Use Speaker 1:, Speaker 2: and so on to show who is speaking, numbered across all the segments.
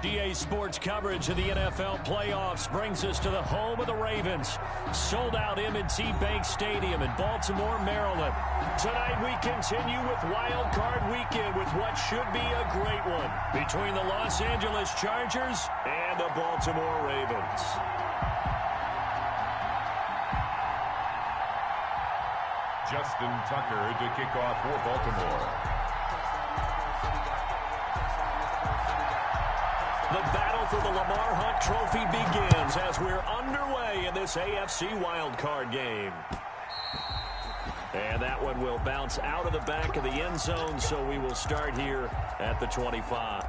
Speaker 1: EA Sports coverage of the NFL playoffs brings us to the home of the Ravens. Sold out M&T Bank Stadium in Baltimore, Maryland. Tonight we continue with Wild Card Weekend with what should be a great one between the Los Angeles Chargers and the Baltimore Ravens.
Speaker 2: Justin Tucker to kick off for Baltimore.
Speaker 1: The battle for the Lamar Hunt Trophy begins as we're underway in this AFC wildcard game. And that one will bounce out of the back of the end zone, so we will start here at the 25.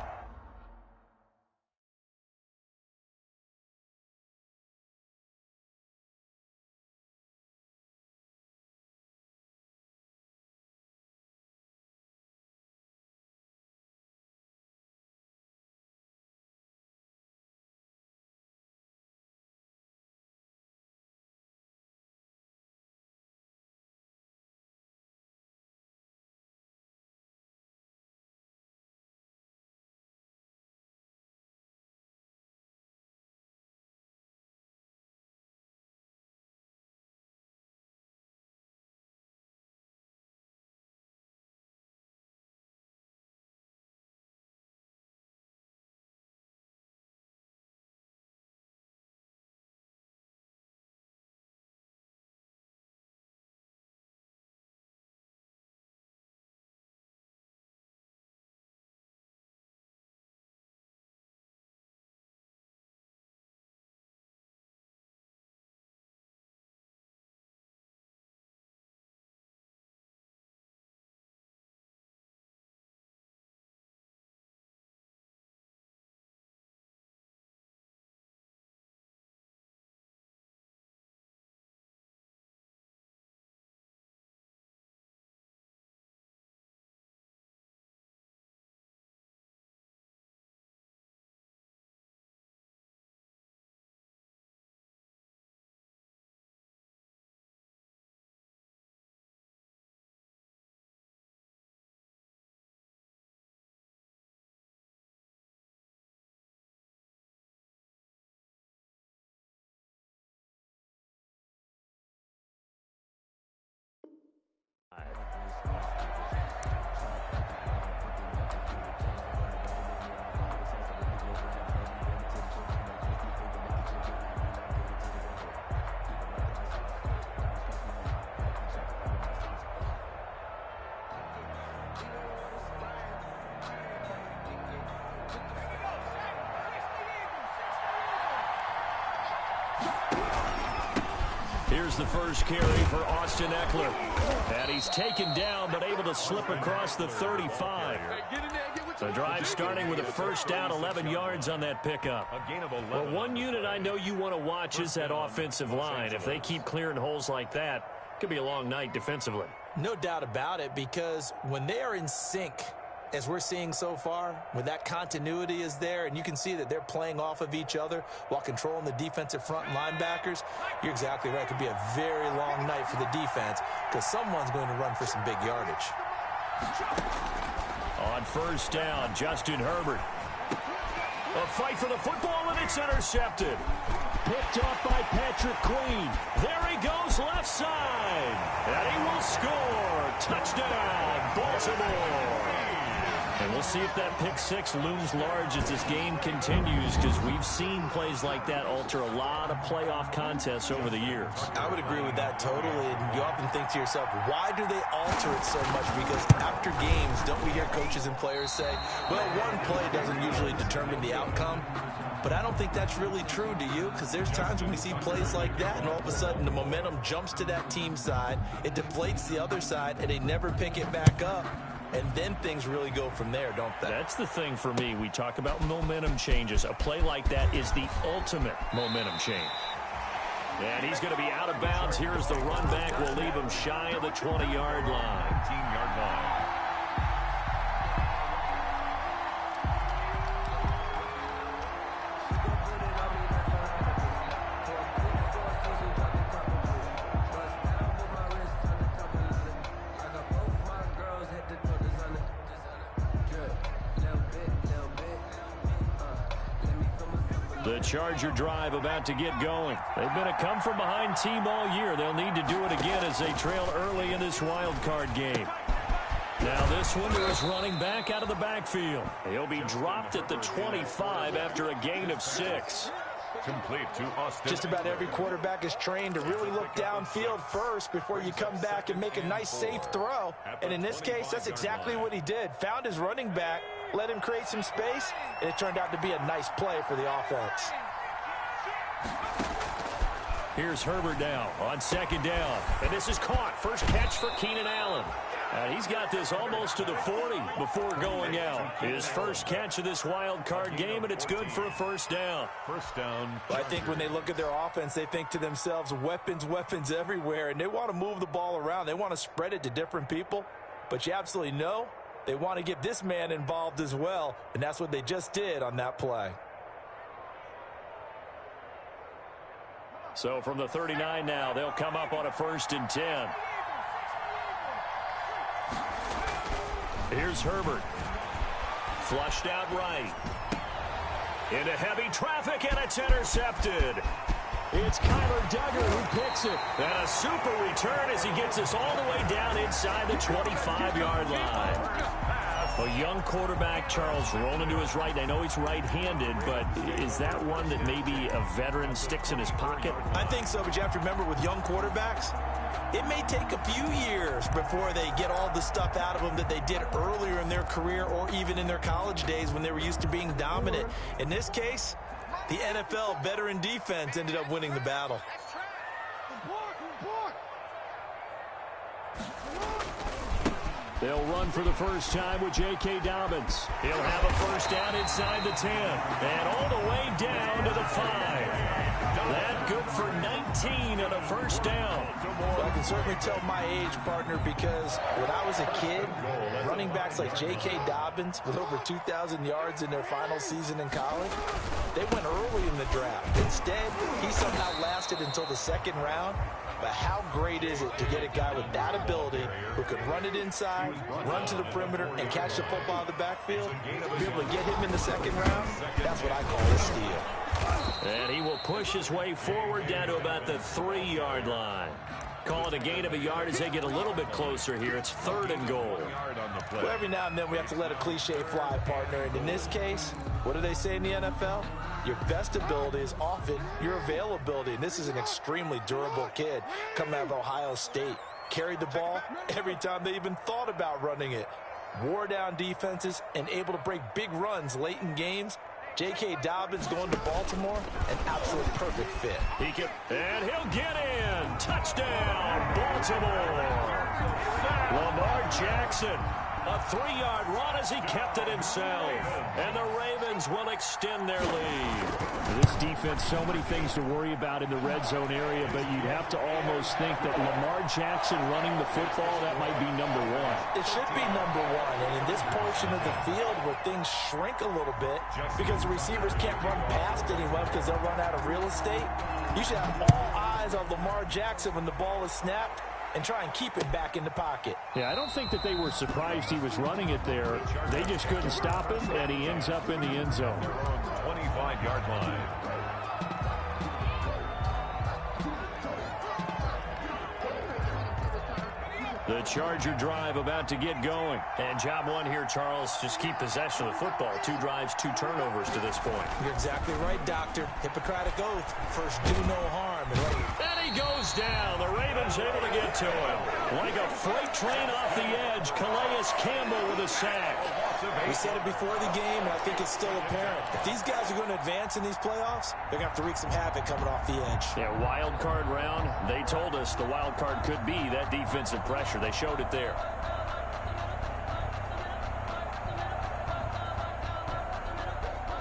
Speaker 1: Here's the first carry for Austin Eckler. And he's taken down, but able to slip across the 35. The drive starting with a first down, 11 yards on that pickup. Well, one unit I know you want to watch is that offensive line. If they keep clearing holes like that, it could be a long night defensively.
Speaker 3: No doubt about it, because when they are in sync, as we're seeing so far, when that continuity is there and you can see that they're playing off of each other while controlling the defensive front linebackers, you're exactly right. It could be a very long night for the defense because someone's going to run for some big yardage.
Speaker 1: On first down, Justin Herbert. A fight for the football, and it's intercepted. Picked off by Patrick Queen. There he goes, left side. And he will score. Touchdown, Baltimore. And we'll see if that pick six looms large as this game continues, because we've seen plays like that alter a lot of playoff contests over the years.
Speaker 3: I would agree with that totally. And you often think to yourself, why do they alter it so much? Because after games, don't we hear coaches and players say, well, one play doesn't usually determine the outcome? But I don't think that's really true, do you? Because there's times when we see plays like that, and all of a sudden the momentum jumps to that team side, it deflates the other side, and they never pick it back up. And then things really go from there, don't they?
Speaker 1: That's the thing for me. We talk about momentum changes. A play like that is the ultimate momentum change. And he's going to be out of bounds. Here's the run back. We'll leave him shy of the 20-yard line.
Speaker 2: 19-yard line.
Speaker 1: The Charger drive about to get going. They've been a come-from-behind team all year. They'll need to do it again as they trail early in this wild card game. Now this one to his running back out of the backfield. He'll be dropped at the 25 after a gain of 6.
Speaker 2: Complete to Austin.
Speaker 3: Just about every quarterback is trained to really look downfield first before you come back and make a nice, safe throw. And in this case, that's exactly what he did. Found his running back, let him create some space, and it turned out to be a nice play for the offense.
Speaker 1: Here's Herbert now on second down. And this is caught. First catch for Keenan Allen. And he's got this almost to the 40 before going out. His first catch of this wild card game, and it's good for a first down.
Speaker 2: First down.
Speaker 3: Well, I think when they look at their offense, they think to themselves, weapons, weapons everywhere, and they want to move the ball around. They want to spread it to different people. But you absolutely know they want to get this man involved as well, and that's what they just did on that play.
Speaker 1: So from the 39 now, they'll come up on a 1st and 10. Here's Herbert. Flushed out right. Into heavy traffic, and it's intercepted. It's Kyler Duggar who picks it. And a super return as he gets us all the way down inside the 25-yard line. A young quarterback, Charles, rolling to his right. I know he's right-handed, but is that one that maybe a veteran sticks in his pocket?
Speaker 3: I think so, but you have to remember with young quarterbacks, it may take a few years before they get all the stuff out of them that they did earlier in their career or even in their college days when they were used to being dominant. In this case, the NFL veteran defense ended up winning the battle.
Speaker 1: They'll run for the first time with J.K. Dobbins. He'll have a first down inside the 10 and all the way down to the 5. That good for 19 and a first down.
Speaker 3: Well, I can certainly tell my age, partner, because when I was a kid, running backs like J.K. Dobbins with over 2,000 yards in their final season in college, they went early in the draft. Instead, he somehow lasted until the 2nd round. But how great is it to get a guy with that ability who can run it inside, run to the perimeter, and catch the football in the backfield? Be able to get him in the 2nd round, that's what I call a steal.
Speaker 1: And he will push his way forward down to about the 3-yard line. Call it a gain of a yard as they get a little bit closer here. It's 3rd and goal.
Speaker 3: Well, every now and then we have to let a cliche fly, partner. And in this case, what do they say in the NFL? Your best ability is often your availability. And this is an extremely durable kid coming out of Ohio State. Carried the ball every time they even thought about running it. Wore down defenses and able to break big runs late in games. J.K. Dobbins going to Baltimore, an absolute perfect fit.
Speaker 1: And he'll get in. Touchdown, Baltimore. Lamar Jackson, a 3-yard run as he kept it himself. And the Ravens will extend their lead. This defense, so many things to worry about in the red zone area, but you'd have to almost think that Lamar Jackson running the football, that might be number 1.
Speaker 3: It should be number 1, and in this portion of the field where things shrink a little bit because the receivers can't run past anyone because they'll run out of real estate, you should have all eyes on Lamar Jackson when the ball is snapped and try and keep it back in the pocket.
Speaker 1: Yeah, I don't think that they were surprised he was running it there. They just couldn't stop him, and he ends up in the end zone.
Speaker 2: 25-yard line.
Speaker 1: The Charger drive about to get going. And job 1 here, Charles, just keep possession of the football. 2 drives, 2 turnovers to this point.
Speaker 3: You're exactly right, Doctor. Hippocratic oath. First, do no harm.
Speaker 1: And he goes down. The Ravens able to get to him. Like a freight train off the edge, Calais Campbell with a sack.
Speaker 3: We said it before the game, and I think it's still apparent. If these guys are going to advance in these playoffs, they're going to have to wreak some havoc coming off the edge.
Speaker 1: Yeah, wild card round. They told us the wild card could be that defensive pressure. They showed it there.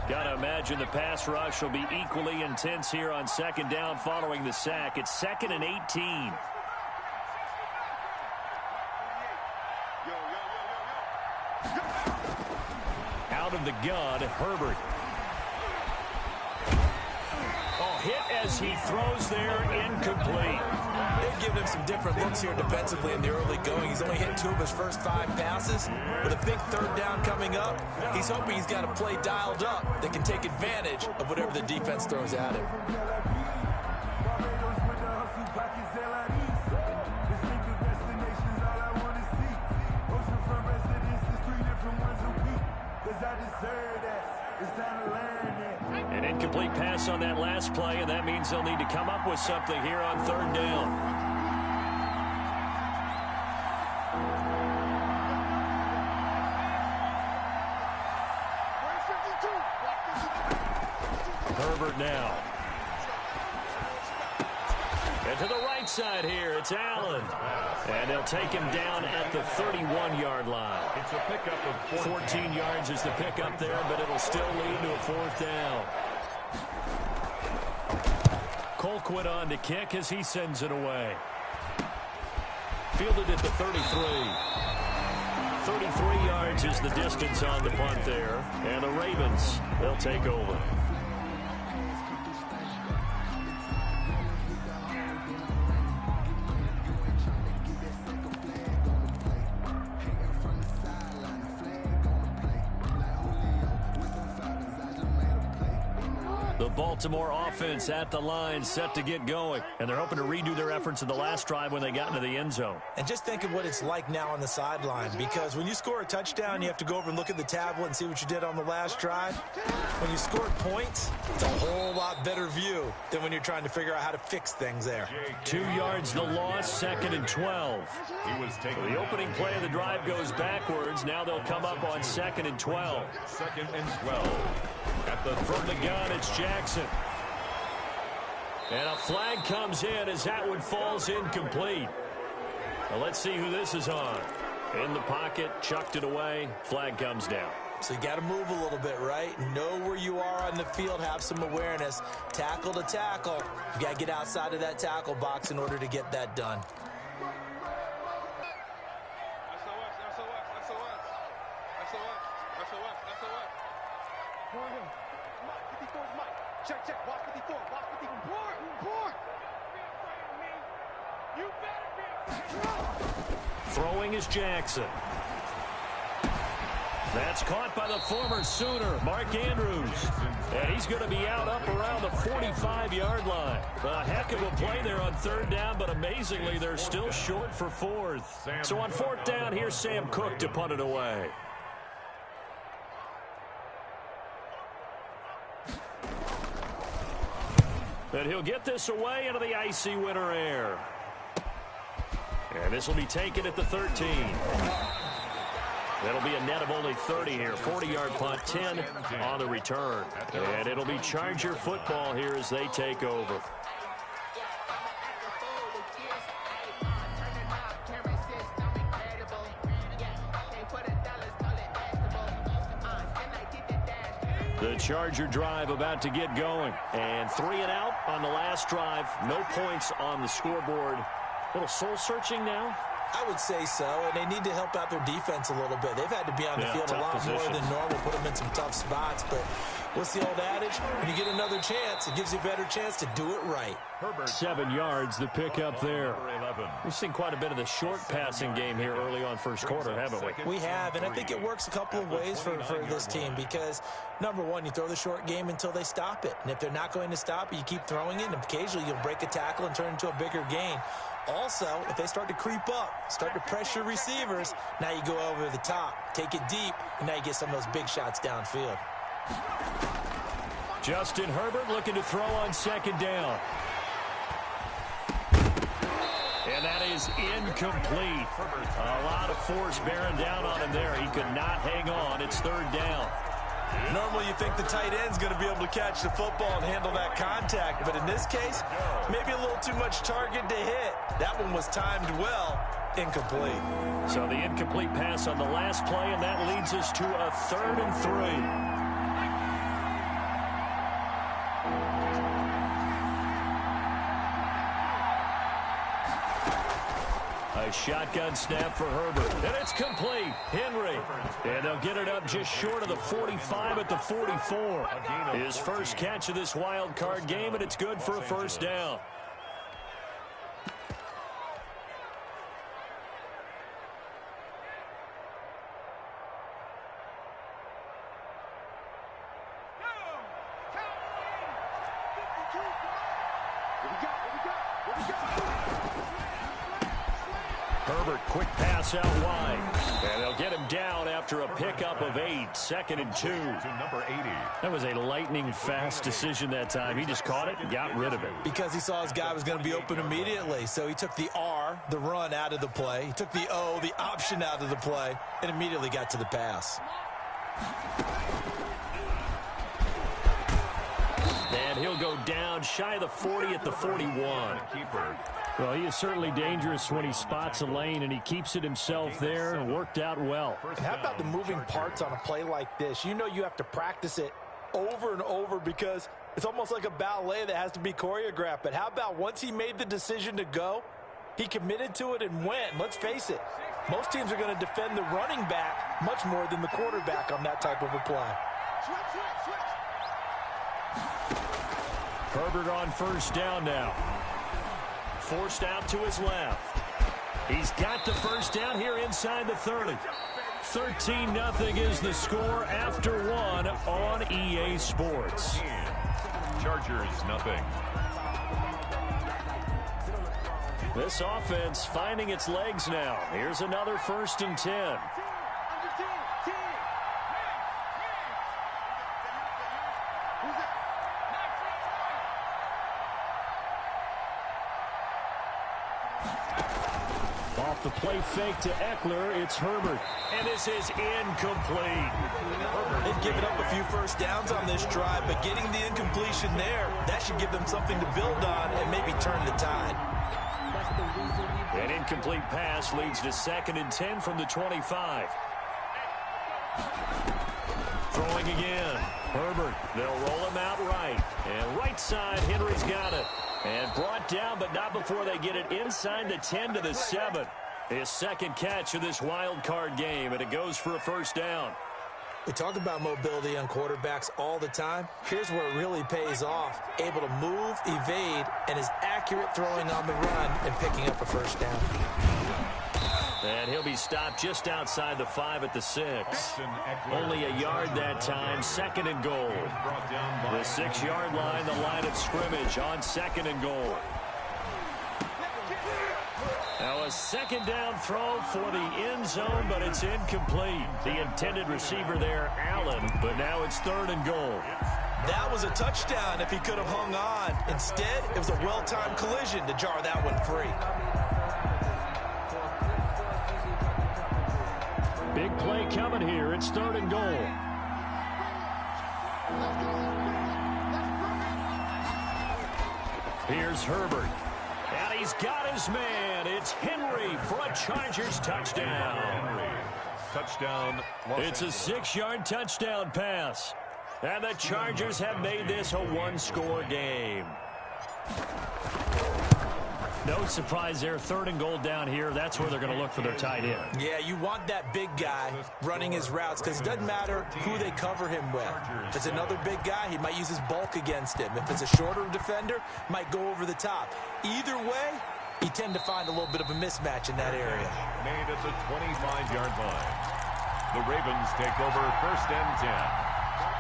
Speaker 1: Gotta imagine the pass rush will be equally intense here on 2nd down following the sack. It's 2nd and 18. Out of the gun, Herbert. Oh, hit as he throws there, incomplete.
Speaker 3: They've given him some different looks here defensively in the early going. He's only hit 2 of his first 5 passes. With a big third down coming up, he's hoping he's got a play dialed up that can take advantage of whatever the defense throws at him.
Speaker 1: An incomplete pass on that last play, and that means they'll need to come up with something here on third down. Herbert now. And to the right side here, it's Allen. And they'll take him down at the 31-yard line.
Speaker 2: It's a pickup of
Speaker 1: 14 yards is the pickup there, but it'll still lead to a fourth down. Colquitt on to kick as he sends it away. Fielded at the 33. 33 yards is the distance on the punt there. And the Ravens, they'll take over. The Baltimore offense at the line, set to get going. And they're hoping to redo their efforts in the last drive when they got into the end zone.
Speaker 3: And just think of what it's like now on the sideline, because when you score a touchdown, you have to go over and look at the tablet and see what you did on the last drive. When you score points, it's a whole lot better view than when you're trying to figure out how to fix things there.
Speaker 1: 2 yards the loss, 2nd and 12. So the opening play of the drive goes backwards. Now they'll come up on 2nd and 12.
Speaker 2: 2nd and 12.
Speaker 1: From the gun, it's Jackson. And a flag comes in as that one falls incomplete. Now let's see who this is on. In the pocket, chucked it away, flag comes down.
Speaker 3: So you got to move a little bit, right? Know where you are on the field, have some awareness. Tackle to tackle. You got to get outside of that tackle box in order to get that done.
Speaker 4: Check, check, watch 54, watch 54. Report! You better be afraid.
Speaker 1: Throwing is Jackson. That's caught by the former Sooner, Mark Andrews. And he's going to be out up around the 45-yard line. A heck of a play there on third down, but amazingly, they're still short for fourth. So on fourth down, here's Sam Cook to punt it away. And he'll get this away into the icy winter air. And this will be taken at the 13. That'll be a net of only 30 here. 40-yard punt, 10 on the return. And it'll be Charger football here as they take over. The Charger drive about to get going. And 3 and out on the last drive. No points on the scoreboard. A little soul-searching now.
Speaker 3: I would say so, and they need to help out their defense a little bit. They've had to be on the field a lot more than normal, put them in some tough spots. But what's the old adage? When you get another chance, it gives you a better chance to do it right.
Speaker 1: 7 yards, the pickup there. We've seen quite a bit of the short passing game here early on first quarter, haven't we?
Speaker 3: We have, and I think it works a couple of ways for this team because, number one, you throw the short game until they stop it. And if they're not going to stop it, you keep throwing it, and occasionally you'll break a tackle and turn it into a bigger gain. Also, if they start to creep up, start to pressure receivers, now you go over the top, take it deep, and now you get some of those big shots downfield.
Speaker 1: Justin Herbert looking to throw on second down. And that is incomplete. A lot of force bearing down on him there. He could not hang on. It's third down.
Speaker 3: Normally you think the tight end's going to be able to catch the football and handle that contact, but in this case, maybe a little too much target to hit. That one was timed well, incomplete.
Speaker 1: So the incomplete pass on the last play, and that leads us to a 3rd and 3. A shotgun snap for Herbert, and it's complete. Henry, and they'll get it up just short of the 45 at the 44. His first catch of this wild card game, and it's good for a first down. Herbert, quick pass out wide. And they'll get him down after a pickup of 8. 2nd and 2.
Speaker 2: To number 80.
Speaker 1: That was a lightning-fast decision that time. He just caught it and got rid of it.
Speaker 3: Because he saw his guy was going to be open immediately. So he took the R, the run, out of the play. He took the O, the option, out of the play, and immediately got to the pass.
Speaker 1: And he'll go down shy of the 40 at the 41. Well, he is certainly dangerous when he spots a lane, and he keeps it himself there and worked out well.
Speaker 3: And how about the moving parts on a play like this? You know you have to practice it over and over because it's almost like a ballet that has to be choreographed. But how about once he made the decision to go, he committed to it and went. Let's face it, most teams are going to defend the running back much more than the quarterback on that type of a play.
Speaker 1: Herbert on first down now. Forced out to his left. He's got the first down here inside the 30. 13-0 is the score after 1 on EA Sports.
Speaker 2: Chargers, nothing.
Speaker 1: This offense finding its legs now. Here's another 1st and 10. Off the play fake to Eckler, it's Herbert. And this is incomplete.
Speaker 3: They've given up a few first downs on this drive, but getting the incompletion there, that should give them something to build on and maybe turn the tide.
Speaker 1: An incomplete pass leads to 2nd and 10 from the 25. Throwing again. Herbert, they'll roll him out right. And right side, Henry's got it. And brought down, but not before they get it inside the 10 to the 7. His 2nd catch of this wild card game, and it goes for a first down.
Speaker 3: We talk about mobility on quarterbacks all the time. Here's where it really pays off. Able to move, evade, and is accurate throwing on the run and picking up a first down.
Speaker 1: And he'll be stopped just outside the 5 at the 6. Only a yard that time, 2nd and goal. The 6-yard line, the line of scrimmage on 2nd and goal. Now a 2nd down throw for the end zone, but it's incomplete. The intended receiver there, Allen, but now it's 3rd and goal.
Speaker 3: That was a touchdown if he could have hung on. Instead, it was a well-timed collision to jar that one free.
Speaker 1: Big play coming here. It's 3rd and goal. Here's Herbert. And he's got his man. It's Henry for a Chargers touchdown.
Speaker 2: Touchdown.
Speaker 1: It's a 6-yard touchdown pass. And the Chargers have made this a one-score game. No surprise there. 3rd and goal down here. That's where they're going to look for their tight end.
Speaker 3: Yeah, you want that big guy running his routes because it doesn't matter who they cover him with. If it's another big guy, he might use his bulk against him. If it's a shorter defender, might go over the top. Either way, you tend to find a little bit of a mismatch in that area.
Speaker 2: Made at the 25-yard line. The Ravens take over 1st and 10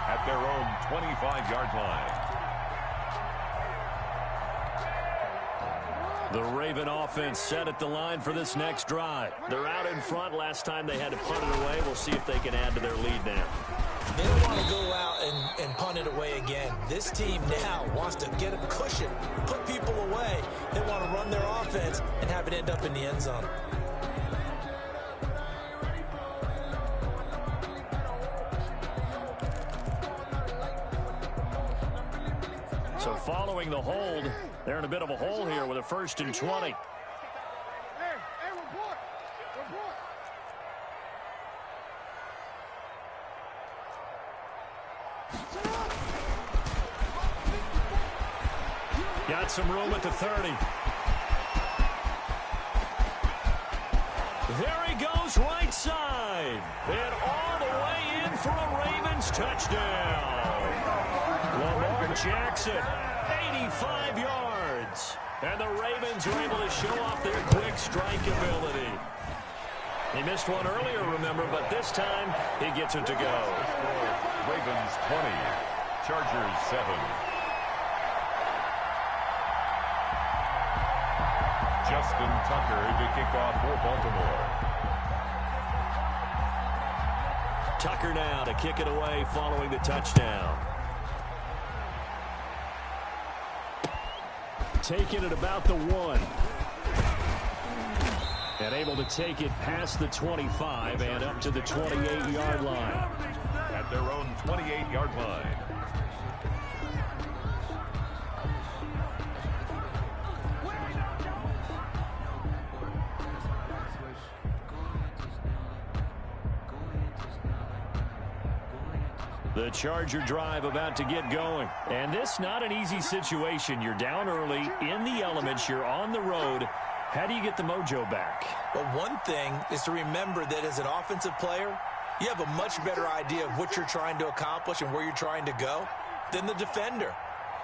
Speaker 2: at their own 25-yard line.
Speaker 1: The Raven offense set at the line for this next drive. They're out in front. Last time they had to punt it away. We'll see if they can add to their lead now.
Speaker 3: They don't want to go out and punt it away again. This team now wants to get a cushion, put people away. They want to run their offense and have it end up in the end zone.
Speaker 1: So following the hold, they're in a bit of a hole here with a 1st and 20.
Speaker 4: Hey, report.
Speaker 1: Got some room at the 30. There he goes right side. And all the way in for a Ravens touchdown. Lamar Jackson, 85 yards. And the Ravens are able to show off their quick strike ability. He missed one earlier, remember, but this time he gets it to go.
Speaker 2: Ravens 20, Chargers 7. Justin Tucker to kick off for Baltimore.
Speaker 1: Tucker now to kick it away following the touchdown. Taking it about the 1. And able to take it past the 25 and up to the 28-yard line.
Speaker 2: At their own 28-yard line.
Speaker 1: The Charger drive about to get going. And this not an easy situation. You're down early, in the elements, you're on the road. How do you get the mojo back?
Speaker 3: Well, one thing is to remember that as an offensive player, you have a much better idea of what you're trying to accomplish and where you're trying to go than the defender.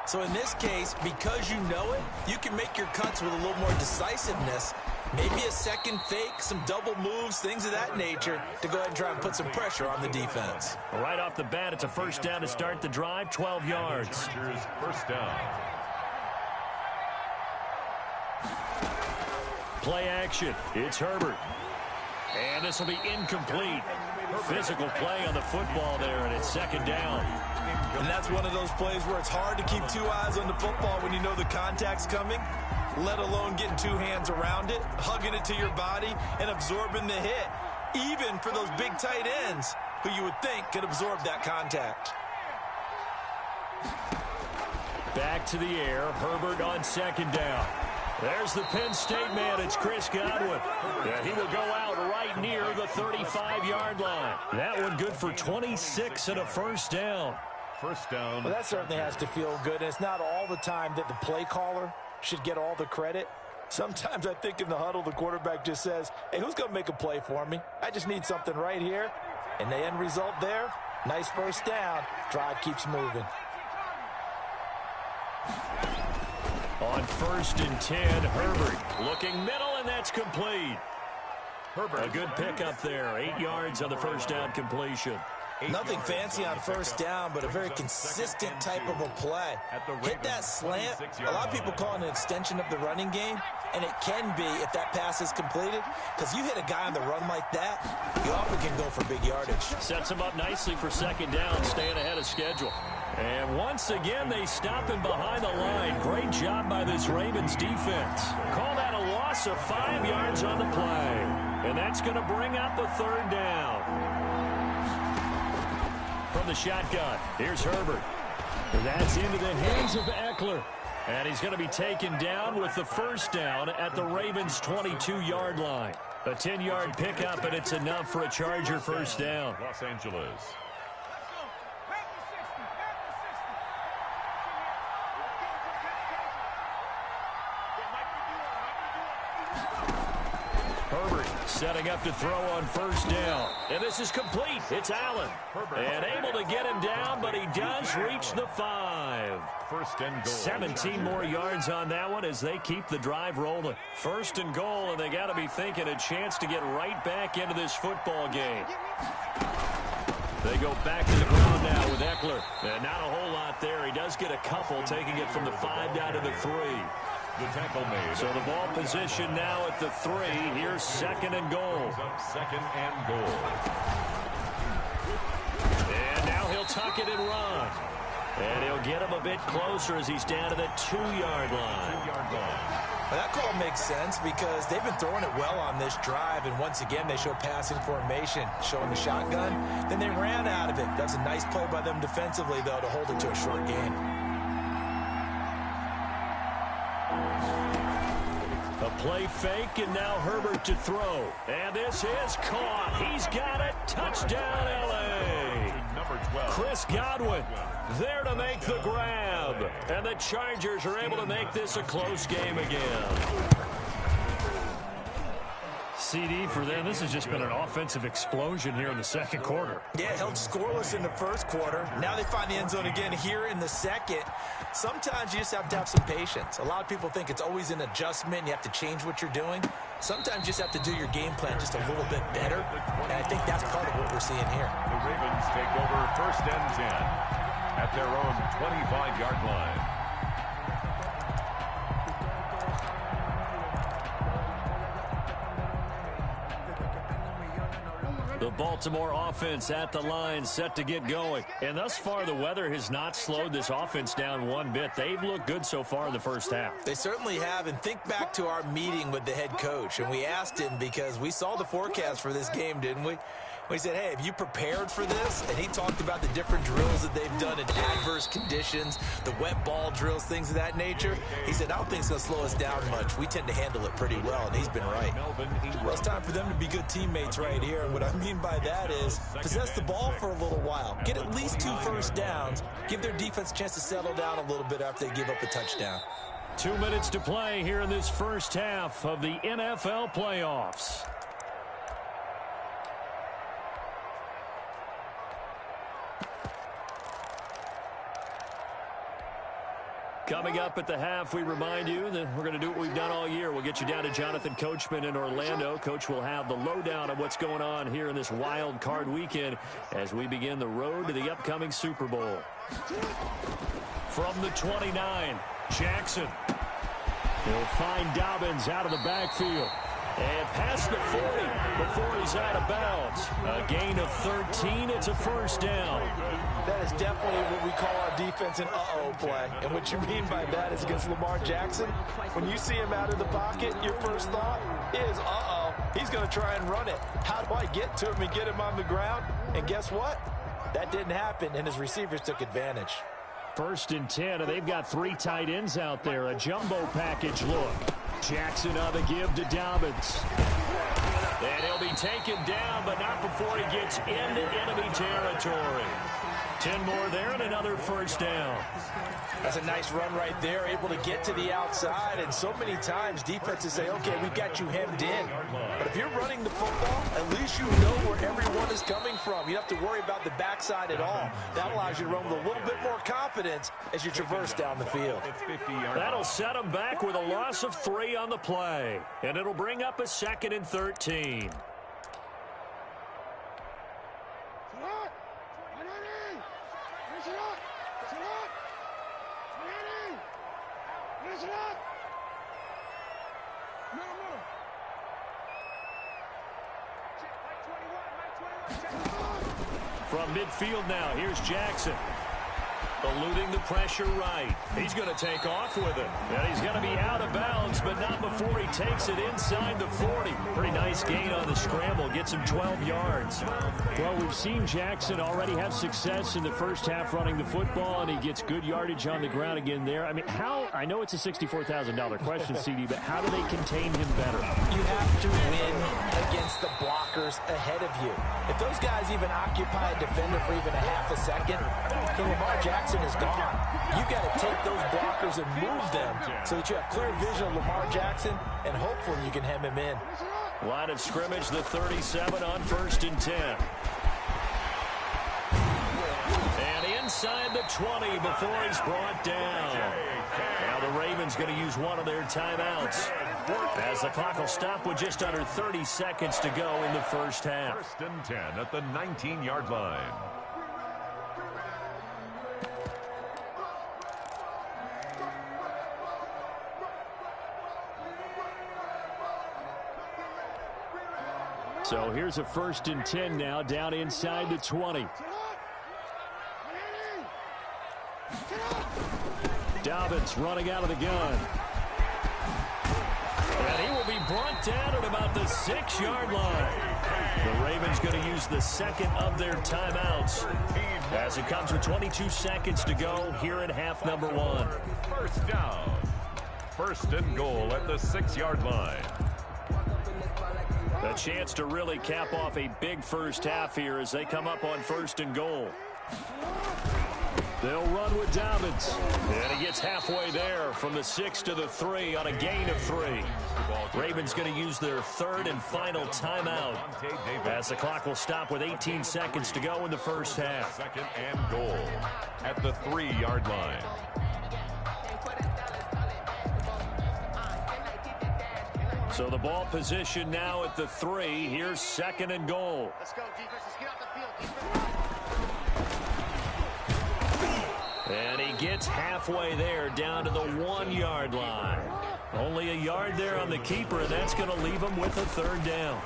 Speaker 3: So in this case, because you know it, you can make your cuts with a little more decisiveness. Maybe a second fake, some double moves, things of that nature to go ahead and try and put some pressure on the defense.
Speaker 1: Right off the bat, it's a first down to start the drive, 12 yards.
Speaker 2: Chargers first down.
Speaker 1: Play action. It's Herbert. And this will be incomplete. Physical play on the football there, and it's second down.
Speaker 3: And that's one of those plays where it's hard to keep two eyes on the football when you know the contact's coming, let alone getting two hands around it, hugging it to your body, and absorbing the hit, even for those big tight ends who you would think could absorb that contact.
Speaker 1: Back to the air. Herbert on second down. There's the Penn State man. It's Chris Godwin. Yeah, he will go out right near the 35-yard line. That one good for 26 and a first down.
Speaker 2: First down.
Speaker 3: Well, that certainly has to feel good. And it's not all the time that the play caller should get all the credit. Sometimes I think in the huddle, the quarterback just says, hey, who's going to make a play for me? I just need something right here. And the end result there, nice first down. Drive keeps moving.
Speaker 1: On 1st and 10, Herbert looking middle, and that's complete. Herbert, a good pickup there. 8 yards on the first down completion.
Speaker 3: Nothing fancy on first down, but a very consistent type of a play. Hit that slant. A lot of people call it an extension of the running game, and it can be if that pass is completed, because you hit a guy on the run like that, you often can go for big yardage.
Speaker 1: Sets him up nicely for second down, staying ahead of schedule. And once again, they stop him behind the line. Great job by this Ravens defense. Call that a loss of 5 yards on the play. And that's going to bring up the third down. From the shotgun, here's Herbert. That's into the hands of Eckler. And he's going to be taken down with the first down at the Ravens' 22-yard line. A 10-yard pickup, and it's enough for a Charger first down.
Speaker 2: Los Angeles.
Speaker 1: Herbert setting up to throw on first down. And this is complete. It's Allen. And able to get him down, but he does reach the 5.
Speaker 2: First and goal.
Speaker 1: 17 more yards on that one as they keep the drive rolling. First and goal, and they got to be thinking a chance to get right back into this football game. They go back to the ground now with Eckler. And not a whole lot there. He does get a couple, taking it from the 5 down to the 3.
Speaker 2: The tackle made.
Speaker 1: So the ball position now at the 3. Here's second and goal.
Speaker 2: Second and goal.
Speaker 1: And now he'll tuck it and run. And he'll get him a bit closer as he's down to the 2-yard line.
Speaker 2: 2-yard line.
Speaker 3: Well, that call makes sense because they've been throwing it well on this drive, and once again they show passing formation, showing the shotgun. Then they ran out of it. That's a nice play by them defensively, though, to hold it to a short gain.
Speaker 1: A play fake, and now Herbert to throw. And this is caught. He's got it. Touchdown, L.A.
Speaker 2: Number 12.
Speaker 1: Chris Godwin there to make the grab. And the Chargers are able to make this a close game again. CD, for them, this has just been an offensive explosion here in the second quarter.
Speaker 3: Yeah, held scoreless in the first quarter. Now they find the end zone again here in the second. Sometimes you just have to have some patience. A lot of people think it's always an adjustment. You have to change what you're doing. Sometimes you just have to do your game plan just a little bit better. And I think that's part of what we're seeing here.
Speaker 2: The Ravens take over first and 10 at their own 25-yard line.
Speaker 1: The Baltimore offense at the line, set to get going. And thus far, the weather has not slowed this offense down one bit. They've looked good so far in the first half.
Speaker 3: They certainly have. And think back to our meeting with the head coach. And we asked him, because we saw the forecast for this game, didn't we? We said, hey, have you prepared for this? And he talked about the different drills that they've done in adverse conditions, the wet ball drills, things of that nature. He said, I don't think it's going to slow us down much. We tend to handle it pretty well, and he's been right. Well, it's time for them to be good teammates right here. And what I mean by that is possess the ball for a little while. Get at least 2 first downs. Give their defense a chance to settle down a little bit after they give up a touchdown.
Speaker 1: 2 minutes to play here in this first half of the NFL playoffs. Coming up at the half, we remind you that we're going to do what we've done all year. We'll get you down to Jonathan Coachman in Orlando. Coach will have the lowdown of what's going on here in this wild card weekend as we begin the road to the upcoming Super Bowl. From the 29, Jackson. He'll find Dobbins out of the backfield. And past the 40 before he's out of bounds. A gain of 13. It's a first down.
Speaker 3: That is definitely what we call our defense an uh-oh play. And what you mean by that is against Lamar Jackson, when you see him out of the pocket, your first thought is, uh-oh, he's going to try and run it. How do I get to him and get him on the ground? And guess what? That didn't happen, and his receivers took advantage.
Speaker 1: First and 10, and they've got 3 tight ends out there. A jumbo package look. Jackson on the give to Dobbins. And he'll be taken down, but not before he gets into enemy territory. 10 more there and another first down.
Speaker 3: That's a nice run right there, able to get to the outside. And so many times defenses say, okay, we've got you hemmed in. But if you're running the football, at least you know where everyone is coming from. You don't have to worry about the backside at all. That allows you to run with a little bit more confidence as you traverse down the field.
Speaker 1: That'll set them back with a loss of 3 on the play. And it'll bring up a 2nd and 13. From midfield now, here's Jackson. Eluding the pressure right. He's going to take off with it. And he's going to be out of bounds, but not before he takes it inside the 40. Pretty nice gain on the scramble. Gets him 12 yards. Well, we've seen Jackson already have success in the first half running the football, and he gets good yardage on the ground again there. I mean, I know it's a $64,000 question, CD, but how do they contain him better?
Speaker 3: You have to win against the blockers ahead of you. If those guys even occupy a defender for even a half a second, then Lamar Jackson is gone. You've got to take those blockers and move them so that you have clear vision of Lamar Jackson, and hopefully you can hem him in.
Speaker 1: Line of scrimmage, the 37 on 1st and 10. And inside the 20 before he's brought down. Now the Ravens going to use one of their timeouts as the clock will stop with just under 30 seconds to go in the first half.
Speaker 2: 1st and 10 at the 19-yard line.
Speaker 1: So here's a 1st and 10 now, down inside the 20. Dobbins running out of the gun. And he will be brought down at about the 6-yard line. The Ravens going to use the 2nd of their timeouts as it comes with 22 seconds to go here in half number 1.
Speaker 2: First down. 1st and goal at the 6-yard line.
Speaker 1: A chance to really cap off a big first half here as they come up on 1st and goal. They'll run with Dobbins. And he gets halfway there from the 6 to the 3 on a gain of 3. Ravens going to use their third and final timeout as the clock will stop with 18 seconds to go in the first half.
Speaker 2: Second and goal at the 3-yard line.
Speaker 1: So the ball position now at the 3. Here's second and goal.
Speaker 4: Let's go, defense. Let's get out the field, defense.
Speaker 1: And he gets halfway there down to the 1-yard line. Only a yard there on the keeper, and that's going to leave him with a third down.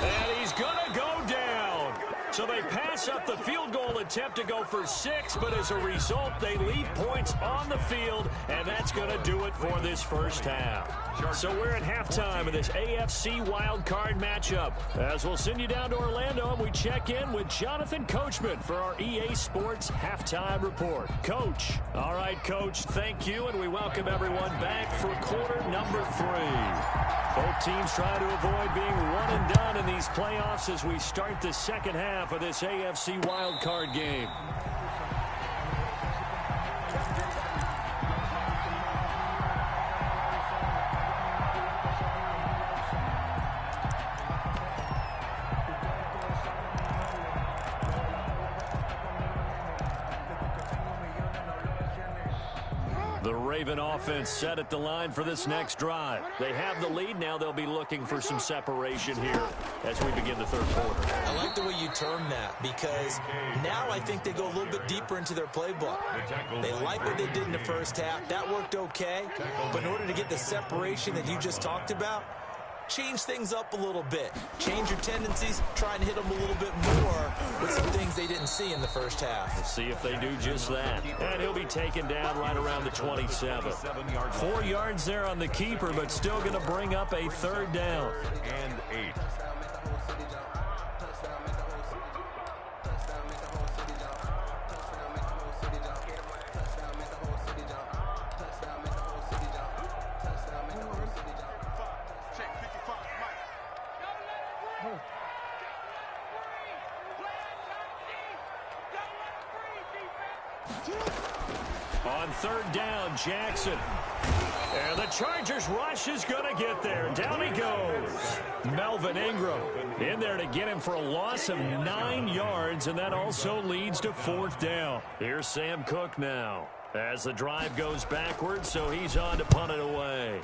Speaker 1: And he's going to go down. So they pass up the field goal attempt to go for 6, but as a result, they leave points on the field, and that's going to do it for this first half. So we're at halftime of this AFC wildcard matchup. As we'll send you down to Orlando, and we check in with Jonathan Coachman for our EA Sports Halftime Report. Coach. All right, Coach, thank you, and we welcome everyone back for quarter number 3. Both teams try to avoid being one and done in these playoffs as we start the second half of this AFC wildcard game. The Raven offense set at the line for this next drive. They have the lead. Now they'll be looking for some separation here as we begin the third quarter.
Speaker 3: I like the way you term that because now I think they go a little bit deeper into their playbook. They like what they did in the first half. That worked okay. But in order to get the separation that you just talked about, change things up a little bit. Change your tendencies. Try and hit them a little bit more with some things they didn't see in the first half.
Speaker 1: We'll see if they do just that. And he'll be taken down right around the 27. 4 yards there on the keeper, but still going to bring up a third down.
Speaker 2: And 8.
Speaker 1: On third down, Jackson. And the Chargers rush is going to get there. Down he goes. Melvin Ingram in there to get him for a loss of 9 yards, and that also leads to fourth down. Here's Sam Cook now as the drive goes backwards, so he's on to punt it away.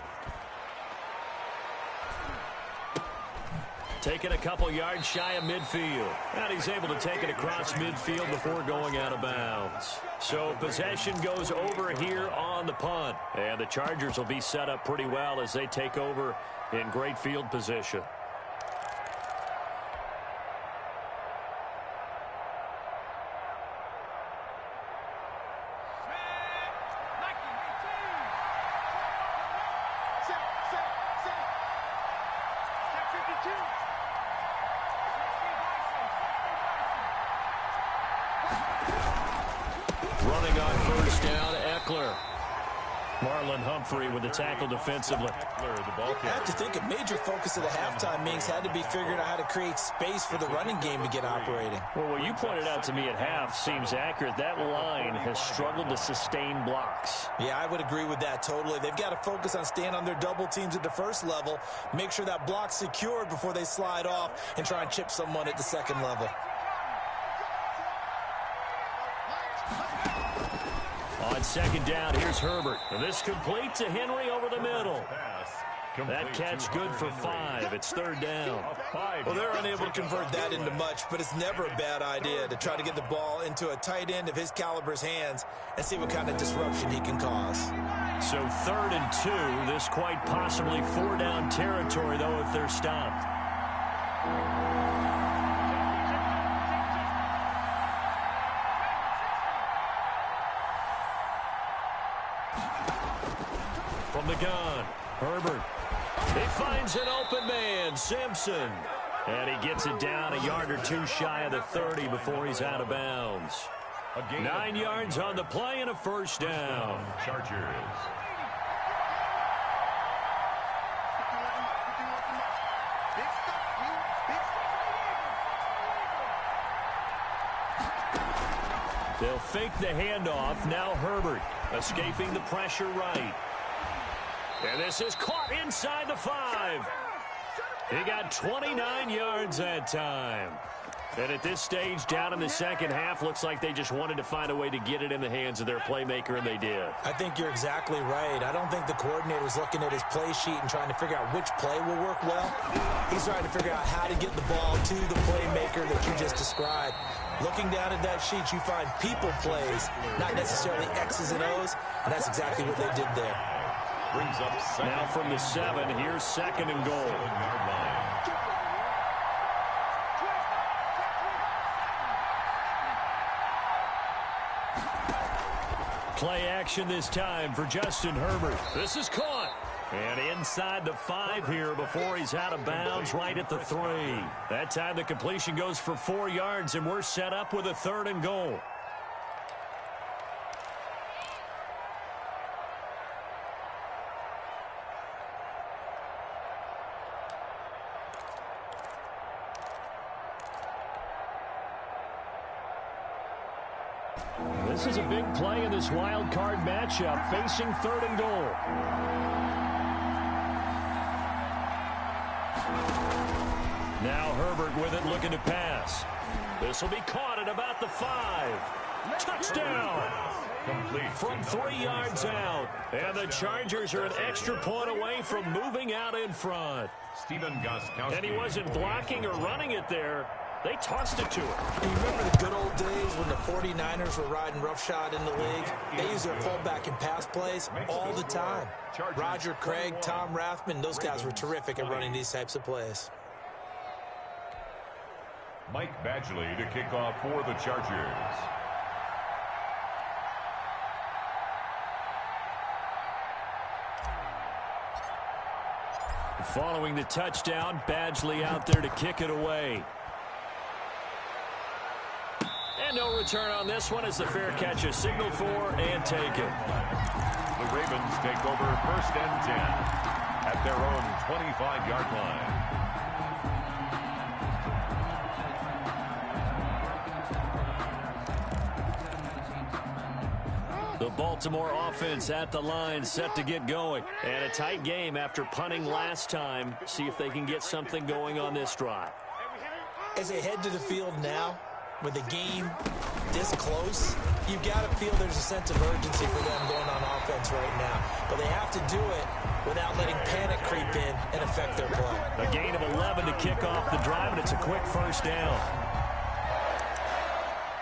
Speaker 1: Taking a couple yards shy of midfield. And he's able to take it across midfield before going out of bounds. So possession goes over here on the punt. And the Chargers will be set up pretty well as they take over in great field position. Running on first down, Eckler. Marlon Humphrey with the tackle defensively.
Speaker 3: I have to think a major focus of the halftime meetings had to be figuring out how to create space for the running game to get operating.
Speaker 1: Well, what you pointed out to me at half seems accurate. That line has struggled to sustain blocks.
Speaker 3: Yeah, I would agree with that totally. They've got to focus on staying on their double teams at the first level, make sure that block's secured before they slide off and try and chip someone at the second level.
Speaker 1: On second down, here's Herbert. And this complete to Henry over the middle. That catch good for 5. It's third down.
Speaker 3: Well, they're unable to convert that into much, but it's never a bad idea to try to get the ball into a tight end of his caliber's hands and see what kind of disruption he can cause.
Speaker 1: So third and 2. This quite possibly 4-down territory, though, if they're stopped. From the gun, Herbert. He finds an open man, Simpson. And he gets it down a yard or 2 shy of the 30 before he's out of bounds. 9 yards on the play and a first down.
Speaker 2: Chargers.
Speaker 1: They'll fake the handoff. Now Herbert escaping the pressure right. And this is caught inside the 5. He got 29 yards that time. And at this stage, down in the second half, looks like they just wanted to find a way to get it in the hands of their playmaker, and they did.
Speaker 3: I think you're exactly right. I don't think the coordinator's looking at his play sheet and trying to figure out which play will work well. He's trying to figure out how to get the ball to the playmaker that you just described. Looking down at that sheet, you find people plays, not necessarily X's and O's, and that's exactly what they did there.
Speaker 2: Brings up second.
Speaker 1: Now from the 7, here's 2nd and goal.
Speaker 2: 7-yard line.
Speaker 1: Play action this time for Justin Herbert. This is caught. And inside the 5 here before he's out of bounds right at the 3. That time the completion goes for 4 yards, and we're set up with a 3rd and goal. This is a big play in this wild card matchup, facing 3rd and goal. Now Herbert with it, looking to pass. This will be caught at about the 5. Touchdown!
Speaker 2: Complete.
Speaker 1: From 3 yards out. And the Chargers are an extra point away from moving out in front.
Speaker 2: Stephen Gostkowski.
Speaker 1: And he wasn't blocking or running it there. They tossed it to him.
Speaker 3: You remember the good old days when the 49ers were riding roughshod in the league? They used their fullback in pass plays all the time. Roger Craig, Tom Rathman, those guys were terrific at running these types of plays.
Speaker 2: Mike Badgley to kick off for the Chargers.
Speaker 1: Following the touchdown, Badgley out there to kick it away. And no return on this one as the fair catch is signaled for and taken.
Speaker 2: The Ravens take over 1st and 10 at their own 25-yard line.
Speaker 1: The Baltimore offense at the line, set to get going. And a tight game after punting last time. See if they can get something going on this drive.
Speaker 3: As they head to the field now, with the game this close, you've got to feel there's a sense of urgency for them going on offense right now. But they have to do it without letting panic creep in and affect their play.
Speaker 1: A gain of 11 to kick off the drive, and it's a quick 1st down.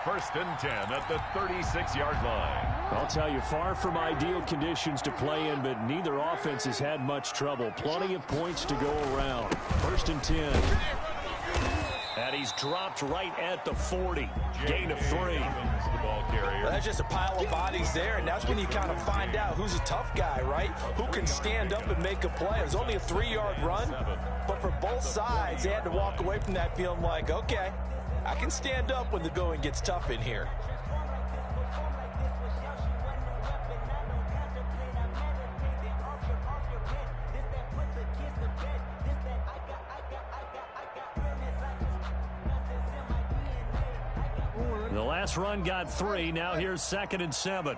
Speaker 2: 1st and 10 at the 36-yard line.
Speaker 1: I'll tell you, far from ideal conditions to play in, but neither offense has had much trouble. Plenty of points to go around. 1st and 10. And he's dropped right at the 40. Gain of 3.
Speaker 2: The ball carrier.
Speaker 3: Well, that's just a pile of bodies there, and that's when you kind of find out who's a tough guy, right? Who can stand up and make a play. It was only a 3-yard run, but for both sides, they had to walk away from that feeling like, okay, I can stand up when the going gets tough in here.
Speaker 1: The last run got 3. Now here's 2nd and 7.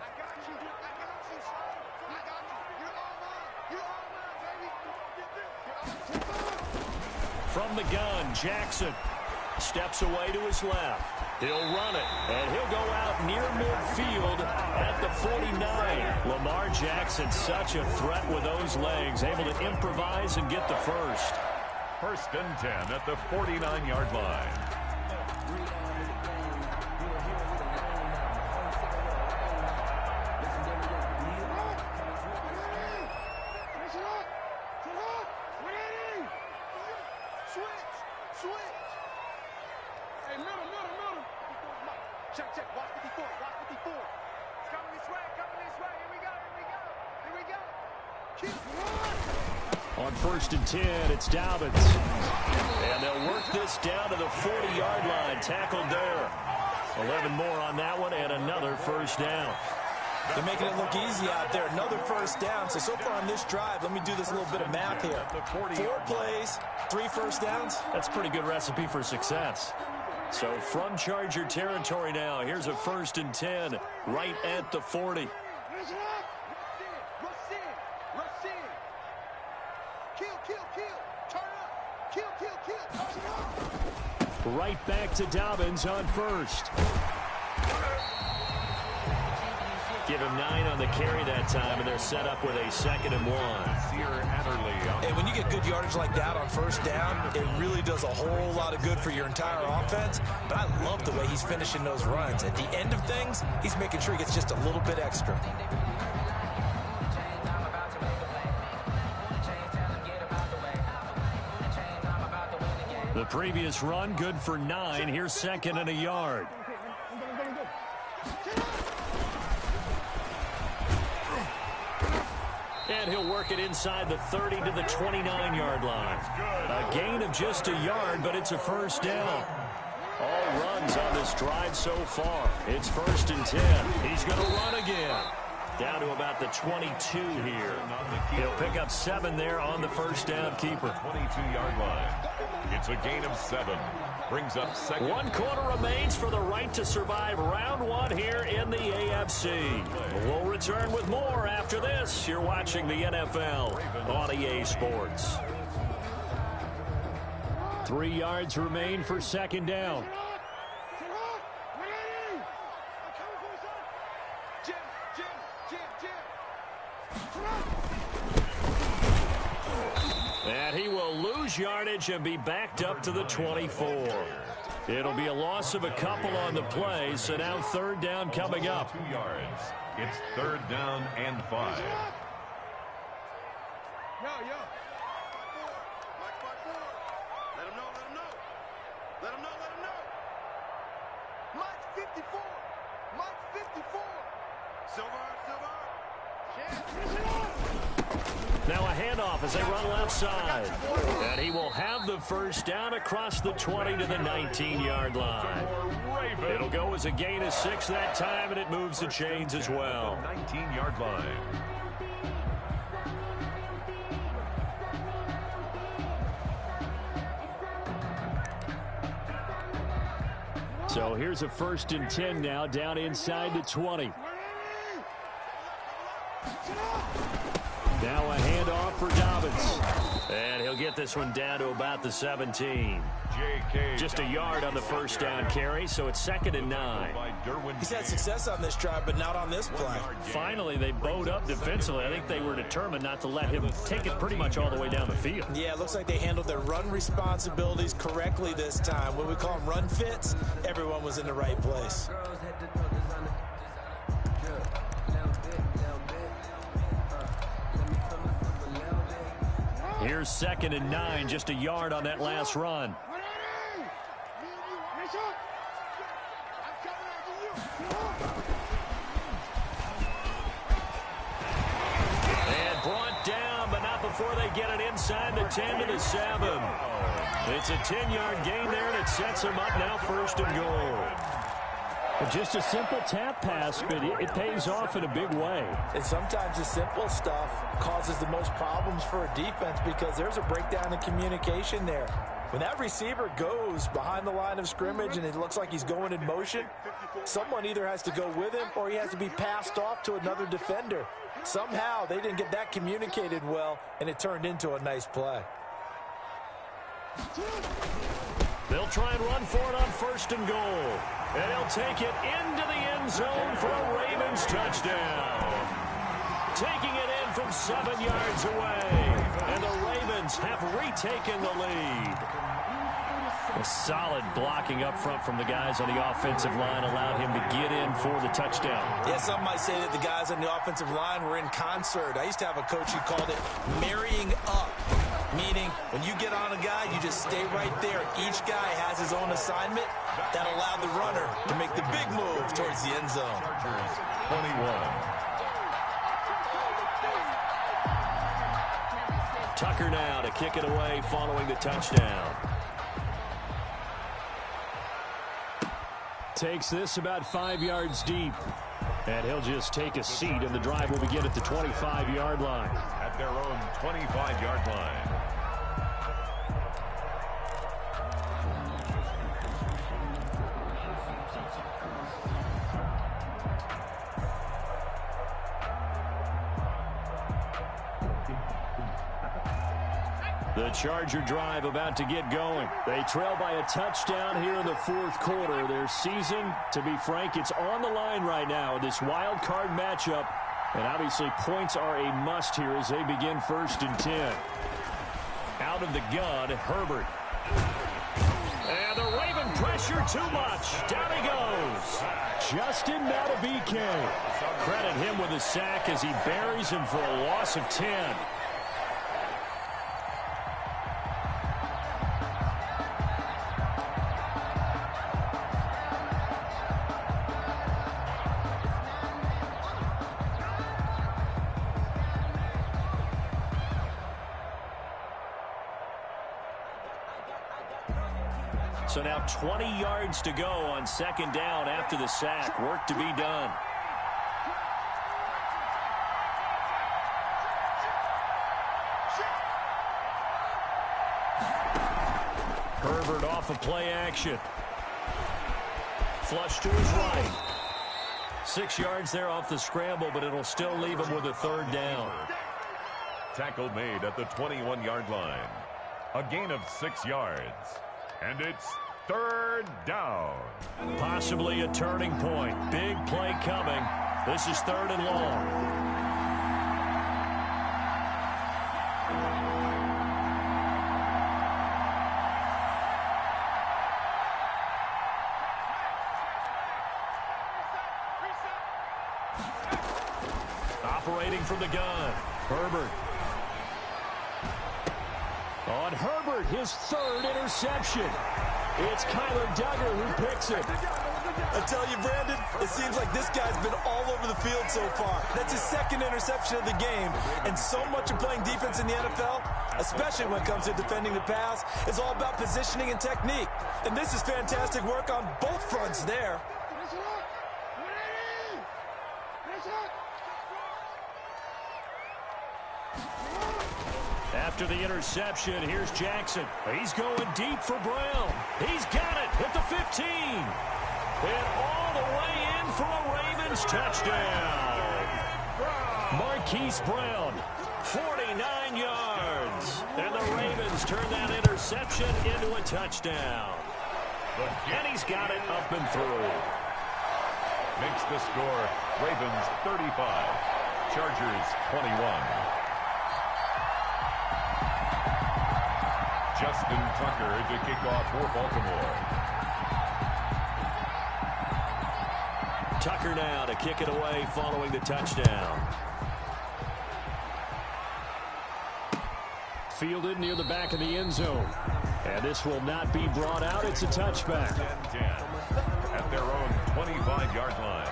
Speaker 1: From the gun, Jackson steps away to his left. He'll run it, and he'll go out near midfield at the 49. Lamar Jackson, such a threat with those legs, able to improvise and get the first.
Speaker 2: 1st and 10 at the 49-yard line.
Speaker 4: Check. Watch 54. It's coming this way. Here we go. Keep running.
Speaker 1: On 1st and 10, it's Dobbins. And they'll work this down to the 40-yard line. Tackled there. 11 more on that one, and another 1st down.
Speaker 3: They're making it look easy out there. Another 1st down. So far on this drive, let me do this little bit of math here. 4 plays, 3 1st downs.
Speaker 1: That's a pretty good recipe for success. So from Charger territory now, here's a 1st and 10 right at the 40.
Speaker 4: Rush in. Rush in. Kill. Turn up. Kill. Touch it up.
Speaker 1: Right back to Dobbins on 1st. Give him 9 on the carry that time, and they're set up with a 2nd and 1.
Speaker 3: And when you get good yardage like that on 1st down, it really does a whole lot of good for your entire offense. But I love the way he's finishing those runs. At the end of things, he's making sure he gets just a little bit extra.
Speaker 1: The previous run, good for 9. Here's 2nd and a yard. And he'll work it inside the 30 to the 29-yard line. A gain of just a yard, but it's a 1st down. All runs on this drive so far. It's 1st and 10. He's going to run again. Down to about the 22 here. He'll pick up 7 there on the 1st down keeper.
Speaker 2: 22-yard line. It's a gain of 7. Brings up 2nd.
Speaker 1: 1 quarter remains for the right to survive round 1 here in the AFC. We'll return with more after this. You're watching the NFL on EA Sports. 3 yards remain for 2nd down. And he will lose yardage and be backed up to the 24. It'll be a loss of a couple on the play, so now 3rd down coming up.
Speaker 2: 2 yards. It's 3rd down and 5.
Speaker 4: Yo. Let him know. Let him know. Mike 54. Silver.
Speaker 1: Now a handoff as they run left side. And he will have the 1st down across the 20 to the 19-yard line. It'll go as a gain of 6 that time, and it moves the chains as well.
Speaker 2: 19-yard line.
Speaker 1: So here's a 1st and 10 now, down inside the 20. Now a handoff for Dobbins. And he'll get this one down to about the 17. Just a yard on the 1st down carry, so it's 2nd and 9.
Speaker 3: He's had success on this drive, but not on this play.
Speaker 1: Finally, they bowed up defensively. I think they were determined not to let him take it pretty much all the way down the field.
Speaker 3: Yeah, it looks like they handled their run responsibilities correctly this time. When we call them run fits, everyone was in the right place.
Speaker 1: Here's 2nd and 9, just a yard on that last run. And brought down, but not before they get it inside the 10 to the 7. It's a 10-yard gain there, and it sets them up now 1st and goal. Just a simple tap pass, but it pays off in a big way.
Speaker 3: And sometimes the simple stuff causes the most problems for a defense because there's a breakdown in communication there. When that receiver goes behind the line of scrimmage and it looks like he's going in motion, someone either has to go with him or he has to be passed off to another defender. Somehow they didn't get that communicated well, and it turned into a nice play.
Speaker 1: They'll try and run for it on 1st and goal. And he'll take it into the end zone for a Ravens touchdown. Taking it in from 7 yards away. And the Ravens have retaken the lead. A solid blocking up front from the guys on the offensive line allowed him to get in for the touchdown.
Speaker 3: Yeah, some might say that the guys on the offensive line were in concert. I used to have a coach who called it marrying up. Meaning, when you get on a guy, you just stay right there. Each guy has his own assignment. That allowed the runner to make the big move towards the end zone.
Speaker 2: 21.
Speaker 1: Tucker now to kick it away following the touchdown. Takes this about 5 yards deep. And he'll just take a seat, and the drive will begin at the 25-yard line.
Speaker 2: At their own 25-yard line.
Speaker 1: The Charger drive about to get going. They trail by a touchdown here in the fourth quarter. Their season, to be frank, it's on the line right now in this wild card matchup. And obviously points are a must here as they begin 1st and 10. Out of the gun, Herbert. And the Raven pressure too much. Down he goes. Justin Madubuike. Credit him with a sack as he buries him for a loss of 10. So now 20 yards to go on 2nd down after the sack. Work to be done. Herbert off of play action. Flush to his right. 6 yards there off the scramble, but it'll still leave him with a 3rd down.
Speaker 2: Tackle made at the 21-yard line. A gain of 6 yards. And it's 3rd down.
Speaker 1: Possibly a turning point. Big play coming. This is 3rd and long. Operating from the gun. Herbert. On Herbert, his 3rd interception. It's Kyler Duggar who picks it.
Speaker 3: I tell you, Brandon, it seems like this guy's been all over the field so far. That's his 2nd interception of the game. And so much of playing defense in the NFL, especially when it comes to defending the pass, is all about positioning and technique. And this is fantastic work on both fronts there.
Speaker 1: After the interception, here's Jackson. He's going deep for Brown. He's got it at the 15. And all the way in for a Ravens touchdown. Marquise Brown, 49 yards. And the Ravens turn that interception into a touchdown. And he's got it up and through.
Speaker 2: Makes the score Ravens 35, Chargers 21. Justin Tucker to kick off for Baltimore.
Speaker 1: Tucker now to kick it away following the touchdown. Fielded near the back of the end zone. And this will not be brought out. It's a touchback.
Speaker 2: 10 at their own 25-yard line.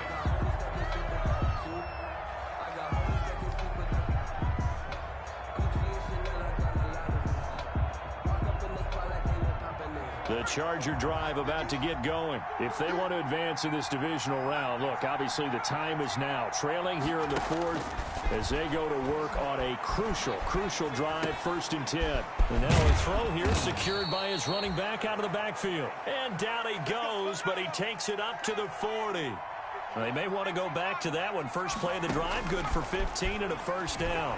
Speaker 1: The Charger drive about to get going. If they want to advance in this divisional round, look, obviously the time is now. Trailing here in the 4th as they go to work on a crucial drive, 1st and 10. And now a throw here secured by his running back out of the backfield. And down he goes, but he takes it up to the 40. Well, they may want to go back to that one. First play of the drive, good for 15 and a 1st down.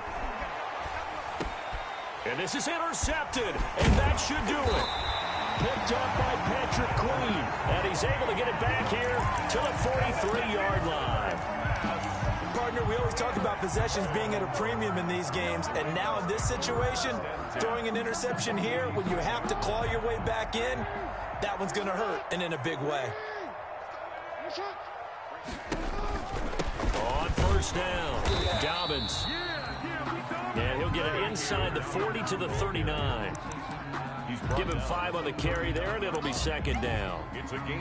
Speaker 1: And this is intercepted, and that should do it. Picked up by Patrick Queen, and he's able to get it back here to the 43-yard line.
Speaker 3: Partner, we always talk about possessions being at a premium in these games, and now in this situation, throwing an interception here when you have to claw your way back in, that one's going to hurt, and in a big way.
Speaker 1: On 1st down, Dobbins. And he'll get it inside the 40 to the 39. Give him 5 on the carry there, and it'll be 2nd down.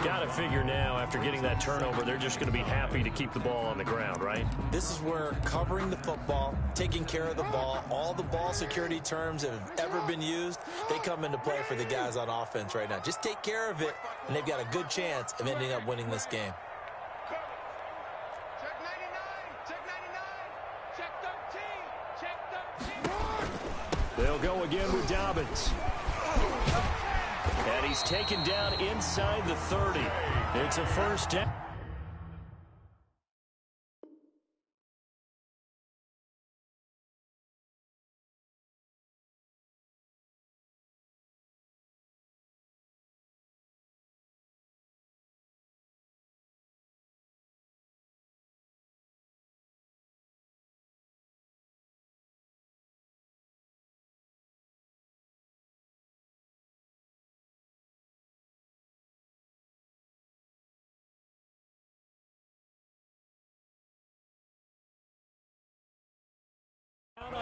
Speaker 1: Got to figure now, after getting that turnover, they're just going to be happy to keep the ball on the ground, right?
Speaker 3: This is where covering the football, taking care of the ball, all the ball security terms that have ever been used, they come into play for the guys on offense right now. Just take care of it, and they've got a good chance of ending up winning this game.
Speaker 4: Check 99, check 99, check 13, check 13.
Speaker 1: They'll go again with Dobbins. And he's taken down inside the 30. It's a 1st down.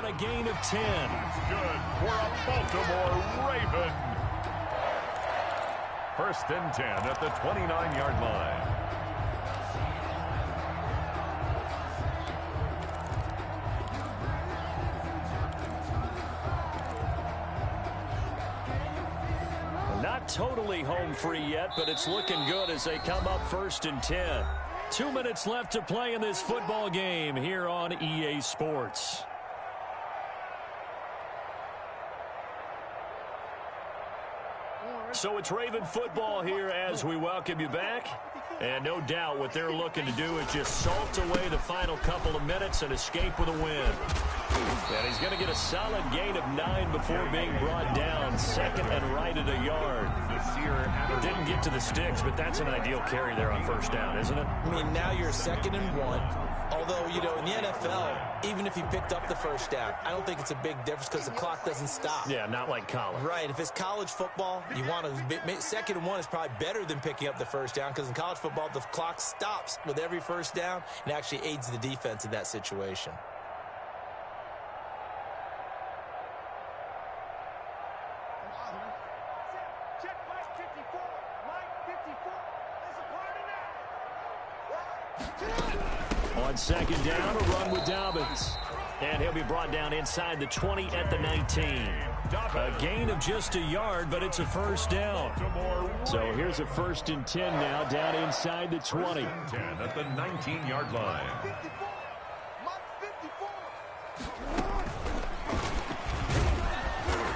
Speaker 1: a gain of 10.
Speaker 2: Good for a Baltimore Raven. First and 10 at the 29-yard line.
Speaker 1: Not totally home free yet, but it's looking good as they come up first and 10. 2 minutes left to play in this football game here on EA Sports. So it's Raven football here as we welcome you back. And no doubt what they're looking to do is just salt away the final couple of minutes and escape with a win. And he's going to get a solid gain of 9 before being brought down. Second and right at a yard. Didn't get to the sticks, but that's an ideal carry there on first down, isn't it?
Speaker 3: I mean, now you're 2nd and 1. Although, you know, in the NFL, even if he picked up the first down, I don't think it's a big difference because the clock doesn't stop.
Speaker 1: Yeah, not like college.
Speaker 3: Right. If it's college football, you want to 2nd and 1 is probably better than picking up the first down because in college football, the clock stops with every first down and actually aids the defense in that situation.
Speaker 4: Check Mike 54. Mike 54. There's a part of that.
Speaker 1: On second down, a run with Dobbins. And he'll be brought down inside the 20 at the 19. A gain of just a yard, but it's a first down. So here's a first and 10 now, down inside the 20.
Speaker 2: 10 at the 19-yard line.
Speaker 4: 54. Mike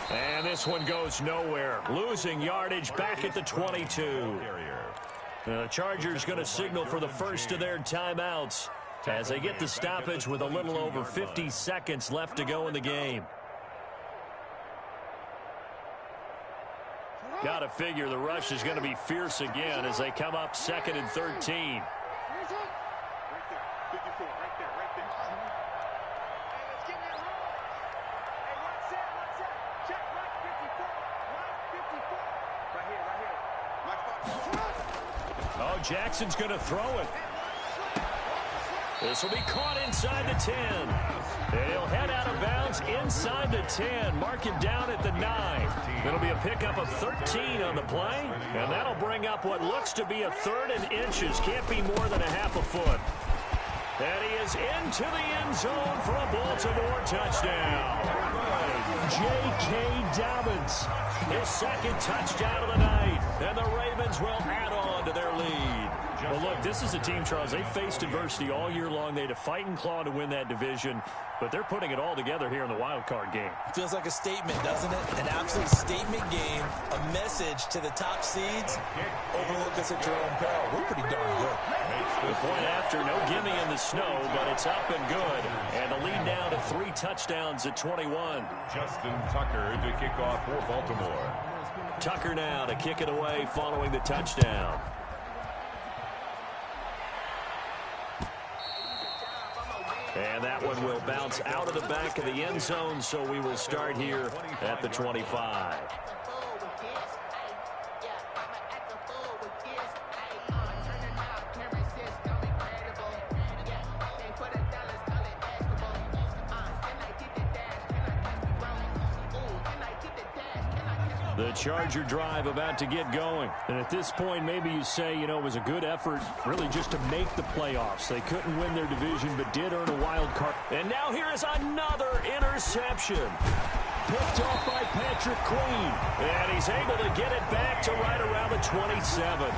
Speaker 4: 54.
Speaker 1: And this one goes nowhere. Losing yardage back at the 22. The Chargers going to signal for the first of their timeouts as they get the stoppage with a little over 50 seconds left to go in the game. Got to figure the rush is going to be fierce again as they come up 2nd and 13.
Speaker 4: Right there. 54. Right there. Hey, let's get that wrong. Hey, what's that? Check Mike 54. Mike 54. Right here. Mike 54.
Speaker 1: Oh, Jackson's going to throw it. This will be caught inside the 10. And he'll head out of bounds inside the 10. Mark him down at the 9. It'll be a pickup of 13 on the play. And that'll bring up what looks to be a 3rd and inches. Can't be more than a half a foot. And he is into the end zone for a Baltimore touchdown. J.K. Dobbins, his 2nd touchdown of the night. And the Ravens will add on to their lead. Well, look, this is a team, Charles. They faced adversity all year long. They had to fight and claw to win that division, but they're putting it all together here in the wild card game.
Speaker 3: Feels like a statement, doesn't it? An absolute statement game, a message to the top seeds. Overlook us at your own peril. We're pretty darn good.
Speaker 1: The point after, no gimme in the snow, but it's up and good. And the lead down to 3 touchdowns at 21.
Speaker 2: Justin Tucker to kick off for Baltimore.
Speaker 1: Tucker now to kick it away following the touchdown. And that one will bounce out of the back of the end zone, so we will start here at the 25. The Charger drive about to get going. And at this point, maybe you say, you know, it was a good effort really just to make the playoffs. They couldn't win their division, but did earn a wild card. And now here is another interception. Picked off by Patrick Queen. And he's able to get it back to right around the 27.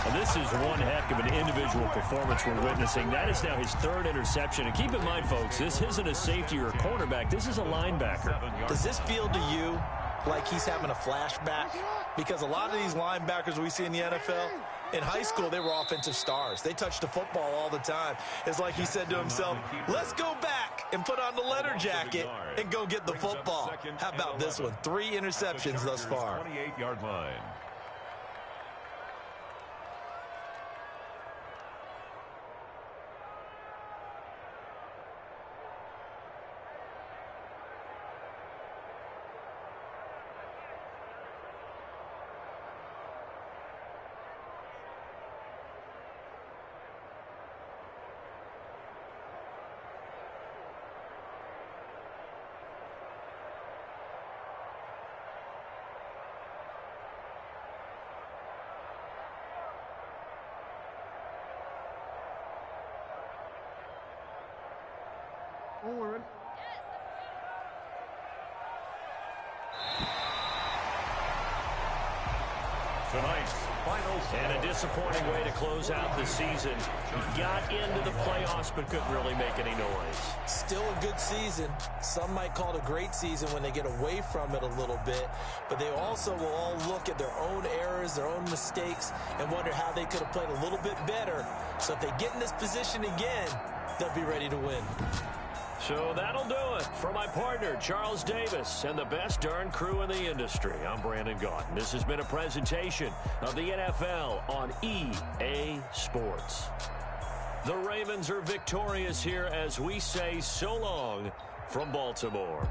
Speaker 1: And this is one heck of an individual performance we're witnessing. That is now his 3rd interception. And keep in mind, folks, this isn't a safety or a cornerback. This is a linebacker.
Speaker 3: Does this feel to you like he's having a flashback? Because a lot of these linebackers we see in the NFL, in high school, they were offensive stars. They touched the football all the time. It's like he said to himself, let's go back and put on the letter jacket and go get the football. How about this one? 3 interceptions thus far.
Speaker 2: 28-yard line.
Speaker 4: On.
Speaker 2: Tonight's final score.
Speaker 1: And a disappointing way to close out the season. He got into the playoffs but couldn't really make any noise.
Speaker 3: Still a good season. Some might call it a great season when they get away from it a little bit, but they also will all look at their own errors, their own mistakes, and wonder how they could have played a little bit better. So if they get in this position again, they'll be ready to win.
Speaker 1: So that'll do it. For my partner, Charles Davis, and the best darn crew in the industry, I'm Brandon Gaudin. This has been a presentation of the NFL on EA Sports. The Ravens are victorious here as we say so long from Baltimore.